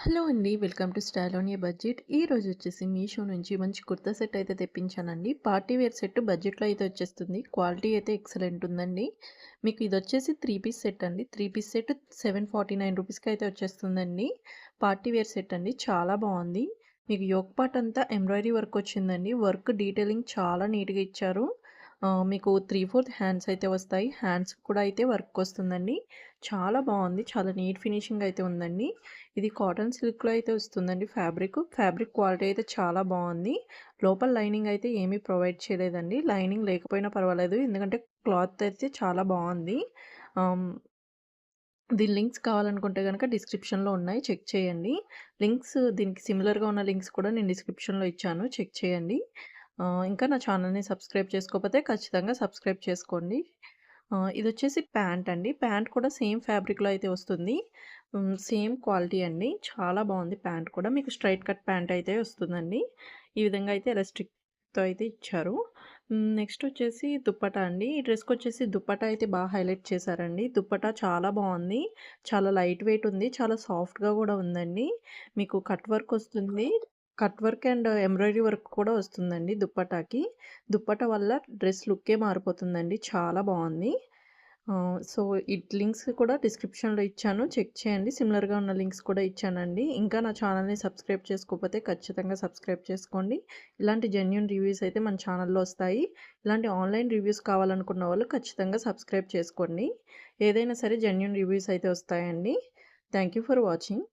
Hello అండి. Welcome to style on a budget. ఈరోజు వచ్చేసి మీషో నుంచి మంచి కుర్తా సెట్ అయితే తెప్పించానండి. పార్టీ వేర్ సెట్ బడ్జెట్‌లో అయితే వచ్చేస్తుంది. క్వాలిటీ అయితే ఎక్సలెంట్ ఉందండి. మీకు ఇదొచ్చేసి 3 పీస్ సెట్ అండి. 3 పీస్ సెట్ రూ. 749కి అయితే వచ్చేస్తుందండి. పార్టీ వేర్ సెట్ అండి. చాలా బావుంది. మీకు యోక్ పార్ట్ అంతా ఎంబ్రాయిడరీ వర్క్ వచ్చిందండి. వర్క్ డీటెయిలింగ్ చాలా నీట్‌గా ఇచ్చారు. మీకు 3/4 హ్యాండ్స్ అయితే వస్తాయి. హ్యాండ్స్ కూడా అయితే వర్క్ వస్తుందండి. చాలా బావుంది. చాలా నీట్ ఫినిషింగ్ అయితే ఉందండి. ఇది కాటన్ సిల్క్‌లో అయితే వస్తుందండి ఫ్యాబ్రిక్. ఫ్యాబ్రిక్ క్వాలిటీ అయితే చాలా బావుంది. లోపల లైనింగ్ అయితే ఏమీ ప్రొవైడ్ చేయలేదండి. లైనింగ్ లేకపోయినా పర్వాలేదు. ఎందుకంటే క్లాత్ అయితే చాలా బావుంది. ఆహ్, దీని లింక్స్ కావాలనుకుంటే గనక డిస్క్రిప్షన్‌లో ఉన్నాయి. చెక్ చేయండి. లింక్స్ దీనికి సిమిలర్‌గా ఉన్న లింక్స్ కూడా నేను డిస్క్రిప్షన్‌లో ఇచ్చాను. చెక్ చేయండి. ఇంకా నా ఛానల్‌ని సబ్స్క్రైబ్ చేసుకోకపోతే ఖచ్చితంగా సబ్స్క్రైబ్ చేసుకోండి. ఇదొచ్చేసి ప్యాంట్ అండి. ప్యాంట్ కూడా సేమ్ ఫ్యాబ్రిక్‌లో అయితే వస్తుంది. సేమ్ క్వాలిటీ అండి. చాలా బావుంది ప్యాంట్ కూడా. మీకు స్ట్రెయిట్ కట్ ప్యాంట్ అయితే వస్తుందండి. ఈ విధంగా అయితే ఎలాస్టిక్‌తో అయితే ఇచ్చారు. నెక్స్ట్ వచ్చేసి దుప్పటా అండి. ఈ డ్రెస్‌కొచ్చేసి దుప్పటా అయితే హైలైట్ చేశారండి. దుప్పటా చాలా బావుంది. చాలా లైట్ వెయిట్ ఉంది. చాలా సాఫ్ట్‌గా గూడా ఉందండి. మీకు కట్ వర్క్ వస్తుంది. Cut work and embroidery work కూడా వస్తుందండి దుప్పటాకి. దుప్పటా వల్ల డ్రెస్ లుక్కే మారిపోతుందండి. చాలా బావుంది. సో, ఈ లింక్స్ కూడా డిస్క్రిప్షన్‌లో ఇచ్చాను. చెక్ చేయండి. సిమిలర్‌గా ఉన్న లింక్స్ కూడా ఇచ్చానండి. ఇంకా నా ఛానల్‌ని సబ్స్క్రైబ్ చేసుకోకపోతే ఖచ్చితంగా సబ్స్క్రైబ్ చేసుకోండి. ఇలాంటి జెన్యూన్ రివ్యూస్ అయితే మన ఛానల్‌లో వస్తాయి. ఇలాంటి ఆన్‌లైన్ రివ్యూస్ కావాలనుకున్న వాళ్ళు ఖచ్చితంగా సబ్స్క్రైబ్ చేసుకోండి. ఏదైనా సరే జెన్యూన్ రివ్యూస్ అయితే వస్తాయండి. Thank you for watching.